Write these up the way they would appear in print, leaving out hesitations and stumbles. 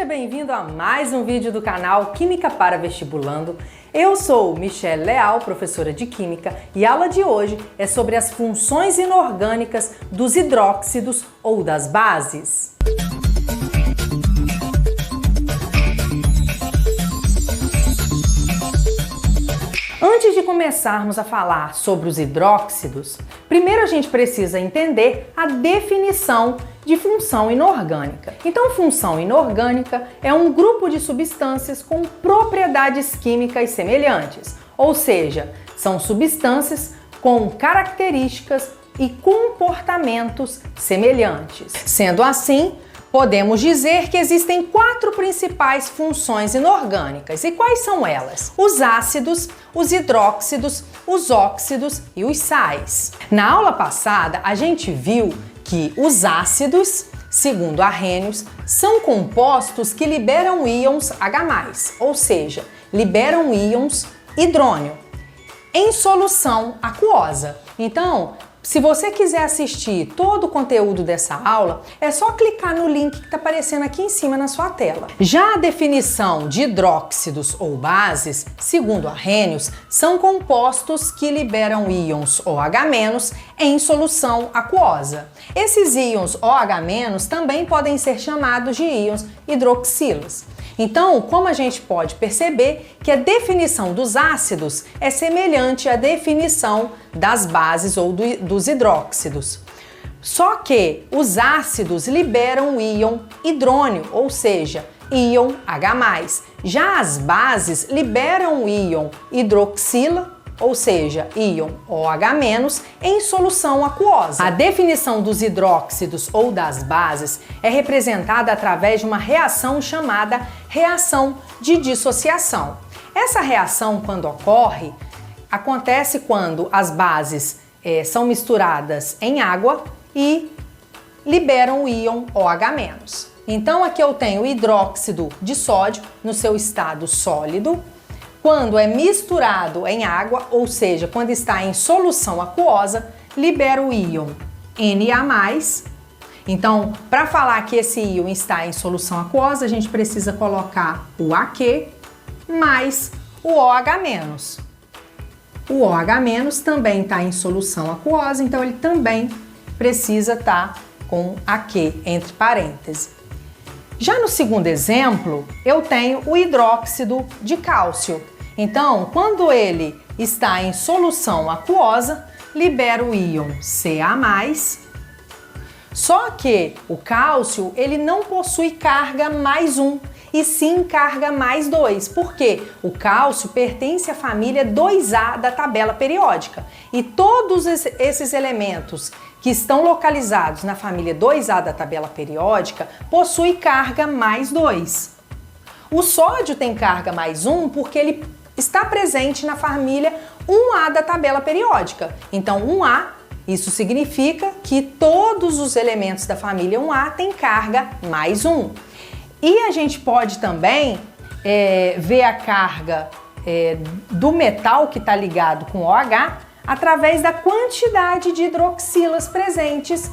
Seja bem-vindo a mais um vídeo do canal Química para Vestibulando. Eu sou Michelle Leal, professora de Química, e a aula de hoje é sobre as funções inorgânicas dos hidróxidos ou das bases. Antes de começarmos a falar sobre os hidróxidos, primeiro a gente precisa entender a definição de função inorgânica. Então, função inorgânica é um grupo de substâncias com propriedades químicas semelhantes, ou seja, são substâncias com características e comportamentos semelhantes. Sendo assim, podemos dizer que existem 4 principais funções inorgânicas. E quais são elas? Os ácidos, os hidróxidos, os óxidos e os sais. Na aula passada, a gente viu que os ácidos, segundo Arrhenius, são compostos que liberam íons H+, ou seja, liberam íons hidrônio em solução aquosa. Então, se você quiser assistir todo o conteúdo dessa aula, é só clicar no link que está aparecendo aqui em cima na sua tela. Já a definição de hidróxidos ou bases, segundo Arrhenius, são compostos que liberam íons OH- em solução aquosa. Esses íons OH- também podem ser chamados de íons hidroxilas. Então, como a gente pode perceber que a definição dos ácidos é semelhante à definição das bases ou dos hidróxidos. Só que os ácidos liberam o íon hidrônio, ou seja, íon H+. Já as bases liberam o íon hidroxila, ou seja, íon OH- em solução aquosa. A definição dos hidróxidos ou das bases é representada através de uma reação chamada reação de dissociação. Essa reação, quando ocorre, acontece quando as bases são misturadas em água e liberam o íon OH-. Então aqui eu tenho o hidróxido de sódio no seu estado sólido. Quando é misturado em água, ou seja, quando está em solução aquosa, libera o íon Na+. Então, para falar que esse íon está em solução aquosa, a gente precisa colocar o Aq mais o OH-. O OH- também está em solução aquosa, então ele também precisa estar com Aq entre parênteses. Já no segundo exemplo, eu tenho o hidróxido de cálcio. Então, quando ele está em solução aquosa, libera o íon Ca+. Só que o cálcio, ele não possui carga +1, e sim carga +2, porque o cálcio pertence à família 2A da tabela periódica. E todos esses elementos que estão localizados na família 2A da tabela periódica possuem carga +2. O sódio tem carga +1 porque ele está presente na família 1A da tabela periódica. Então, 1A, isso significa que todos os elementos da família 1A têm carga +1. E a gente pode também ver a carga do metal que está ligado com OH através da quantidade de hidroxilas presentes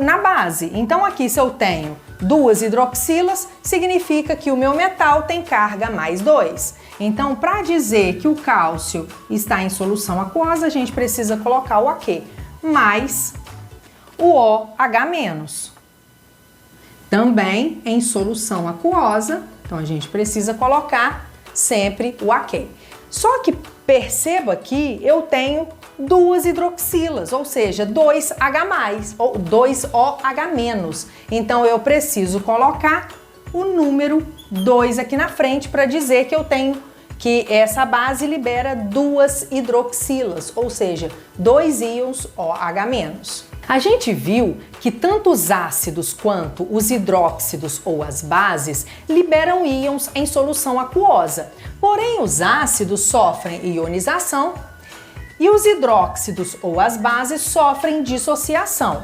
na base. Então aqui, se eu tenho 2 hidroxilas, significa que o meu metal tem carga +2. Então, para dizer que o cálcio está em solução aquosa, a gente precisa colocar o Aq mais o OH-. Também em solução aquosa, então a gente precisa colocar sempre o Aq. Só que perceba que eu tenho 2 hidroxilas, ou seja, 2H+, ou 2OH-. Então eu preciso colocar o número 2 aqui na frente para dizer que eu tenho que essa base libera 2 hidroxilas, ou seja, 2 íons OH-. A gente viu que tanto os ácidos quanto os hidróxidos ou as bases liberam íons em solução aquosa. Porém, os ácidos sofrem ionização e os hidróxidos ou as bases sofrem dissociação.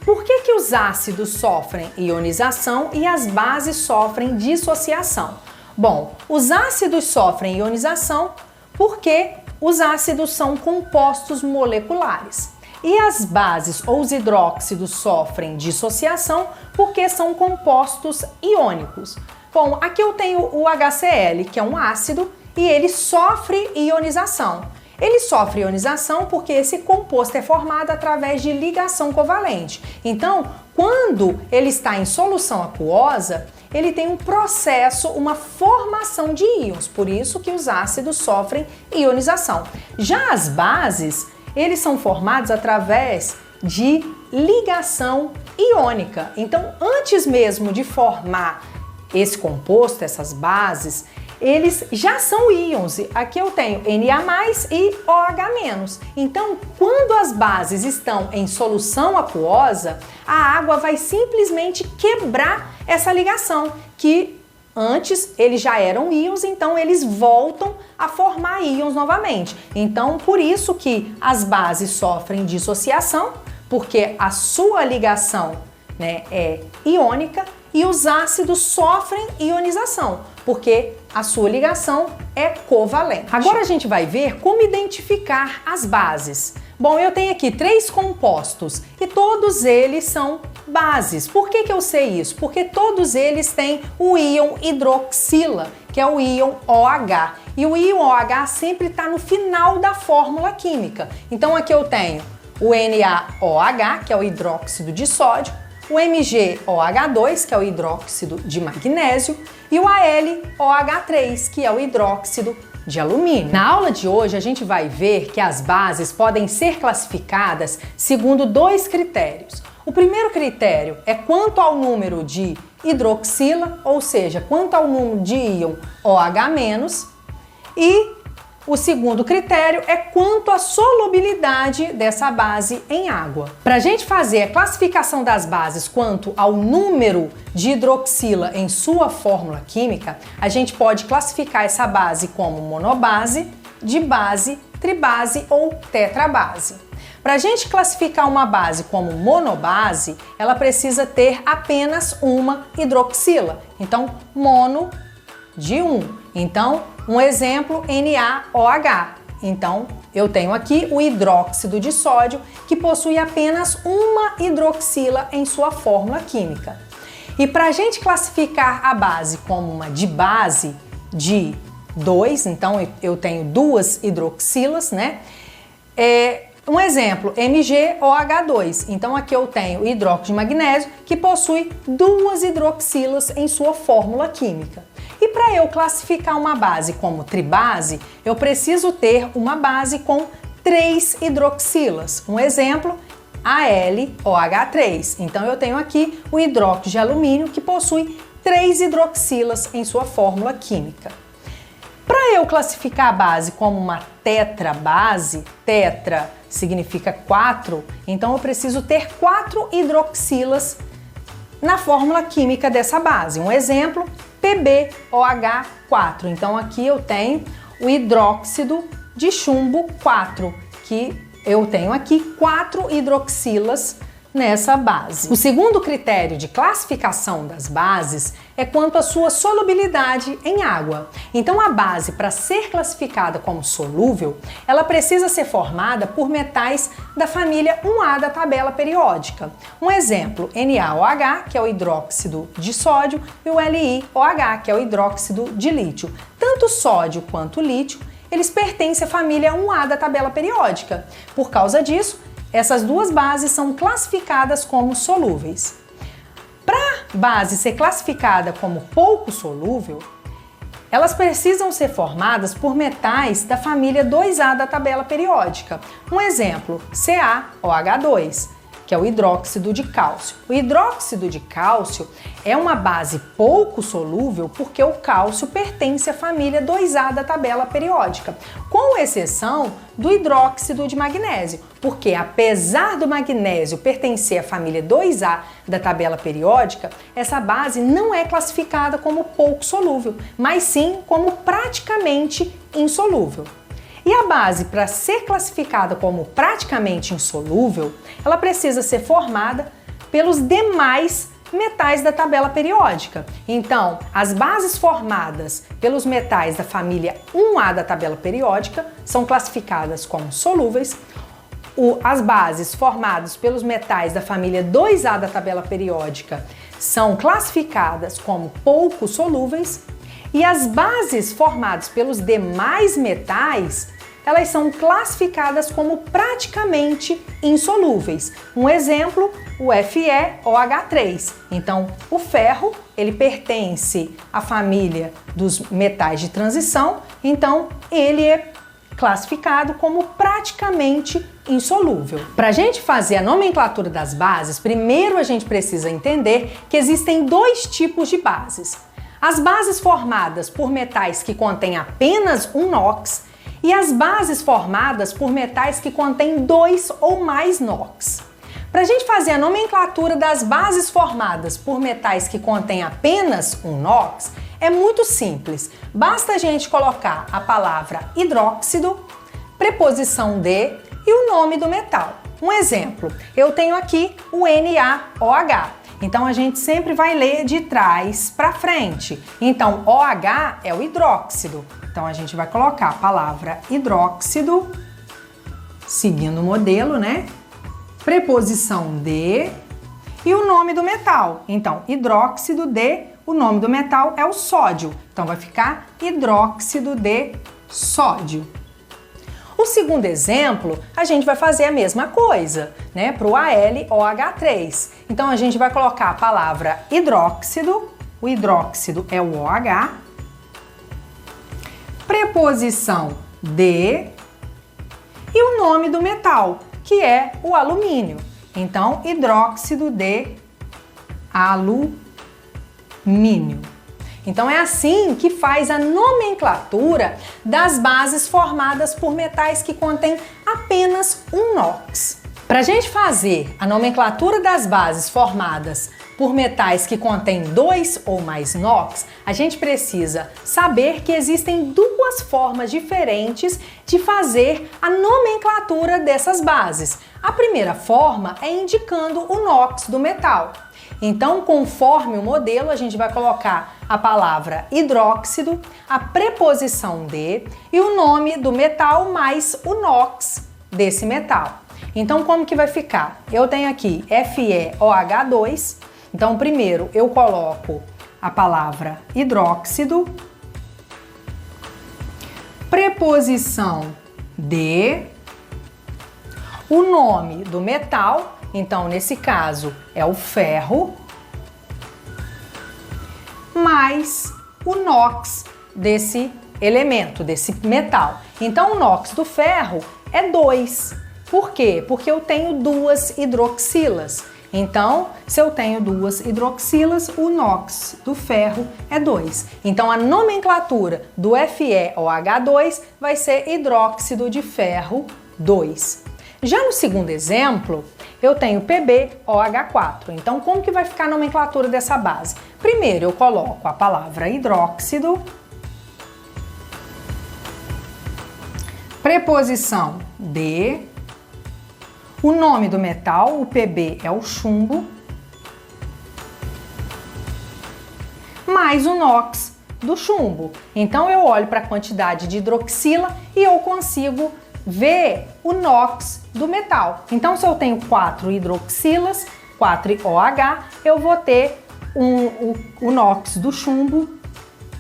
Por que os ácidos sofrem ionização e as bases sofrem dissociação? Bom, os ácidos sofrem ionização porque os ácidos são compostos moleculares. E as bases ou os hidróxidos sofrem dissociação porque são compostos iônicos. Bom, aqui eu tenho o HCl, que é um ácido, e ele sofre ionização. Ele sofre ionização porque esse composto é formado através de ligação covalente. Então, quando ele está em solução aquosa, ele tem um processo, uma formação de íons, por isso que os ácidos sofrem ionização. Já as bases, eles são formados através de ligação iônica. Então, antes mesmo de formar esse composto, essas bases, eles já são íons. Aqui eu tenho Na+ e OH-. Então, quando as bases estão em solução aquosa, a água vai simplesmente quebrar essa ligação, que antes eles já eram íons, então eles voltam a formar íons novamente. Então, por isso que as bases sofrem dissociação, porque a sua ligação, é iônica, e os ácidos sofrem ionização, porque a sua ligação é covalente. Agora a gente vai ver como identificar as bases. Bom, eu tenho aqui 3 compostos e todos eles são bases. Por que eu sei isso? Porque todos eles têm o íon hidroxila, que é o íon OH. E o íon OH sempre está no final da fórmula química. Então aqui eu tenho o NaOH, que é o hidróxido de sódio, o MgOH2, que é o hidróxido de magnésio, e o AlOH3, que é o hidróxido de alumínio. Na aula de hoje, a gente vai ver que as bases podem ser classificadas segundo 2 critérios. O primeiro critério é quanto ao número de hidroxila, ou seja, quanto ao número de íon OH-, e o segundo critério é quanto à solubilidade dessa base em água. Para a gente fazer a classificação das bases quanto ao número de hidroxila em sua fórmula química, a gente pode classificar essa base como monobase, dibase, tribase ou tetrabase. Para a gente classificar uma base como monobase, ela precisa ter apenas uma hidroxila. Então, mono de 1. Então, um exemplo, NaOH. Então, eu tenho aqui o hidróxido de sódio, que possui apenas uma hidroxila em sua fórmula química. E para a gente classificar a base como uma dibase de 2, então eu tenho 2 hidroxilas, um exemplo, MgOH2. Então aqui eu tenho o hidróxido de magnésio, que possui 2 hidroxilas em sua fórmula química. E para eu classificar uma base como tribase, eu preciso ter uma base com 3 hidroxilas. Um exemplo, AlOH3. Então eu tenho aqui o hidróxido de alumínio, que possui 3 hidroxilas em sua fórmula química. Para eu classificar a base como uma tetrabase, tetra significa 4, então eu preciso ter 4 hidroxilas na fórmula química dessa base. Um exemplo, PbOH4. Então aqui eu tenho o hidróxido de chumbo 4, que eu tenho aqui 4 hidroxilas nessa base. O segundo critério de classificação das bases é quanto à sua solubilidade em água. Então a base, para ser classificada como solúvel, ela precisa ser formada por metais da família 1A da tabela periódica. Um exemplo, NaOH, que é o hidróxido de sódio, e o LiOH, que é o hidróxido de lítio. Tanto sódio quanto lítio, eles pertencem à família 1A da tabela periódica. Por causa disso, essas 2 bases são classificadas como solúveis. Para a base ser classificada como pouco solúvel, elas precisam ser formadas por metais da família 2A da tabela periódica. Um exemplo, CaOH2, que é o hidróxido de cálcio. O hidróxido de cálcio é uma base pouco solúvel porque o cálcio pertence à família 2A da tabela periódica, com exceção do hidróxido de magnésio, porque apesar do magnésio pertencer à família 2A da tabela periódica, essa base não é classificada como pouco solúvel, mas sim como praticamente insolúvel. E a base, para ser classificada como praticamente insolúvel, ela precisa ser formada pelos demais metais da tabela periódica. Então, as bases formadas pelos metais da família 1A da tabela periódica são classificadas como solúveis. As bases formadas pelos metais da família 2A da tabela periódica são classificadas como pouco solúveis e as bases formadas pelos demais metais, elas são classificadas como praticamente insolúveis. Um exemplo, o FeOH3. Então, o ferro, ele pertence à família dos metais de transição, então ele é classificado como praticamente insolúvel. Para a gente fazer a nomenclatura das bases, primeiro a gente precisa entender que existem dois tipos de bases. As bases formadas por metais que contêm apenas um NOx e as bases formadas por metais que contêm 2 ou mais NOx. Para a gente fazer a nomenclatura das bases formadas por metais que contêm apenas um NOx, é muito simples. Basta a gente colocar a palavra hidróxido, preposição de e o nome do metal. Um exemplo, eu tenho aqui o NaOH. Então a gente sempre vai ler de trás para frente. Então OH é o hidróxido. Então a gente vai colocar a palavra hidróxido, seguindo o modelo, né? Preposição de e o nome do metal. Então hidróxido de, o nome do metal é o sódio. Então vai ficar hidróxido de sódio. O segundo exemplo, a gente vai fazer a mesma coisa, né? Para o AlOH3. Então a gente vai colocar a palavra hidróxido, o hidróxido é o OH, preposição de e o nome do metal, que é o alumínio. Então, hidróxido de alumínio. Então é assim que faz a nomenclatura das bases formadas por metais que contêm apenas um NOx. Para a gente fazer a nomenclatura das bases formadas por metais que contêm 2 ou mais NOx, a gente precisa saber que existem duas formas diferentes de fazer a nomenclatura dessas bases. A primeira forma é indicando o NOx do metal. Então, conforme o modelo, a gente vai colocar a palavra hidróxido, a preposição de e o nome do metal mais o NOx desse metal. Então, como que vai ficar? Eu tenho aqui FeOH2. Então, primeiro eu coloco a palavra hidróxido, preposição de, o nome do metal. Então, nesse caso, é o ferro, mais o NOx desse elemento, desse metal. Então, o NOx do ferro é 2. Por quê? Porque eu tenho 2 hidroxilas. Então, se eu tenho 2 hidroxilas, o NOx do ferro é 2. Então, a nomenclatura do FeOH2 vai ser hidróxido de ferro 2. Já no segundo exemplo, eu tenho PbOH4. Então, como que vai ficar a nomenclatura dessa base? Primeiro, eu coloco a palavra hidróxido, preposição de, o nome do metal, o Pb é o chumbo, mais o NOx do chumbo. Então, eu olho para a quantidade de hidroxila e eu consigo ver o NOx do metal. Então, se eu tenho 4 hidroxilas, 4 OH, eu vou ter o NOx do chumbo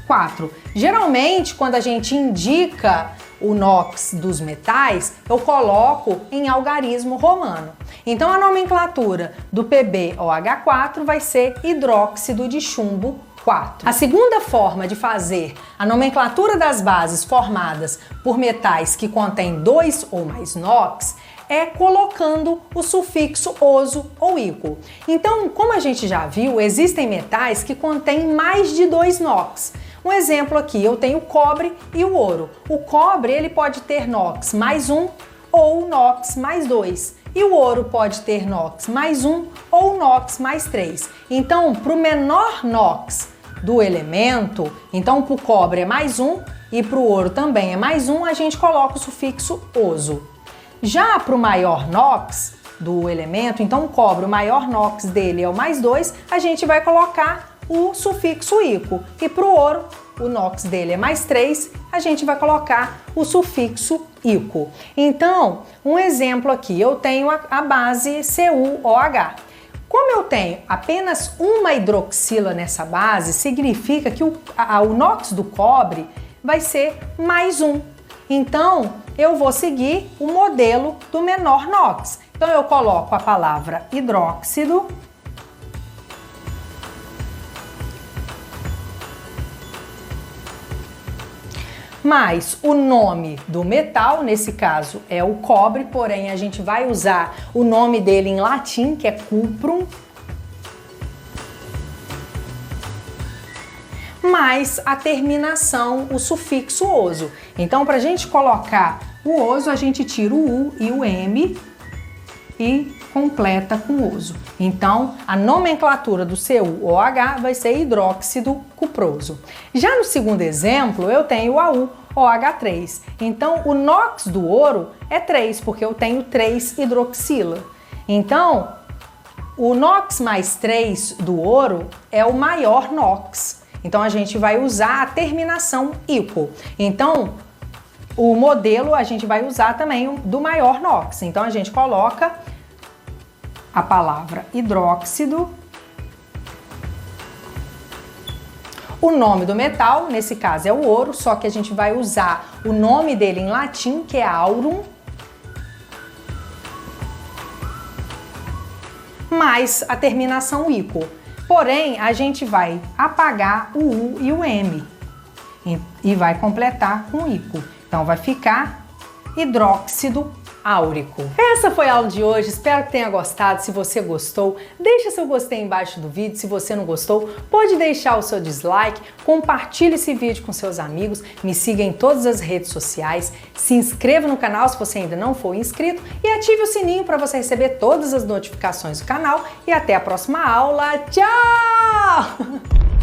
4. Geralmente, quando a gente indica o NOx dos metais, eu coloco em algarismo romano. Então, a nomenclatura do PbOH4 vai ser hidróxido de chumbo 4. A segunda forma de fazer a nomenclatura das bases formadas por metais que contêm 2 ou mais NOx é colocando o sufixo oso ou ico. Então, como a gente já viu, existem metais que contêm mais de 2 NOx. Um exemplo aqui, eu tenho o cobre e o ouro. O cobre ele pode ter NOx mais 1 ou NOx mais 2. E o ouro pode ter NOx mais 1 ou NOx mais 3. Então, para o menor NOx do elemento, então para o cobre é mais 1 e para o ouro também é mais 1, a gente coloca o sufixo oso. Já para o maior NOx do elemento, então o cobre, o maior NOx dele é o mais 2, a gente vai colocar o sufixo ico. E para o ouro, o NOx dele é mais 3, a gente vai colocar o sufixo ico. Então, um exemplo aqui, eu tenho a base CuOH. Como eu tenho apenas uma hidroxila nessa base, significa que o NOx do cobre vai ser mais um. Então, eu vou seguir o modelo do menor NOx. Então, eu coloco a palavra hidróxido, mais o nome do metal, nesse caso é o cobre, porém a gente vai usar o nome dele em latim, que é cuprum, mais a terminação, o sufixo oso. Então, para a gente colocar o oso, a gente tira o U e o M e completa com oso. Então, a nomenclatura do CuOH vai ser hidróxido cuproso. Já no segundo exemplo, eu tenho o AuOH3. Então, o NOx do ouro é 3, porque eu tenho 3 hidroxila. Então, o NOx mais 3 do ouro é o maior NOx. Então, a gente vai usar a terminação ico. Então, o modelo a gente vai usar também do maior NOx. Então, a gente coloca a palavra hidróxido, o nome do metal, nesse caso é o ouro, só que a gente vai usar o nome dele em latim, que é aurum, mais a terminação ico. Porém, a gente vai apagar o U e o M e vai completar com ico. Então, vai ficar hidróxido áurico. Essa foi a aula de hoje, espero que tenha gostado. Se você gostou, deixa seu gostei embaixo do vídeo. Se você não gostou, pode deixar o seu dislike, compartilhe esse vídeo com seus amigos, me siga em todas as redes sociais, se inscreva no canal se você ainda não for inscrito e ative o sininho para você receber todas as notificações do canal e até a próxima aula. Tchau!